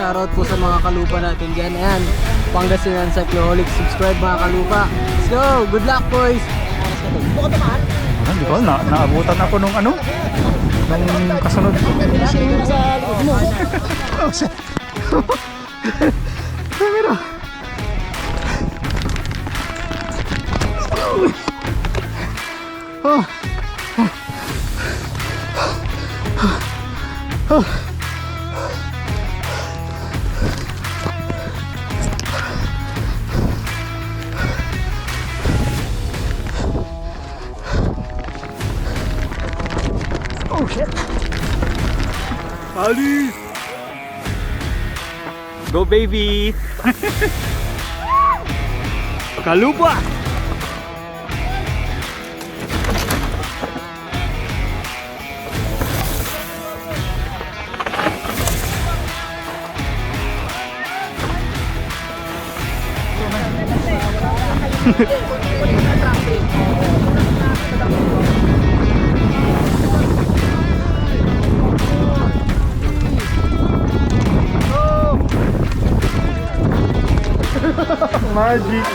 shoutout po sa mga kalupa natin dyan. Ayan, Pangasinan Cycloholic. Subscribe mga kalupa. Let's go! Good luck boys! Di ba? Naabutan ako nung ano? Nung kasunod. Pero oh shit. Ali! Go baby! Kalupa! Magic.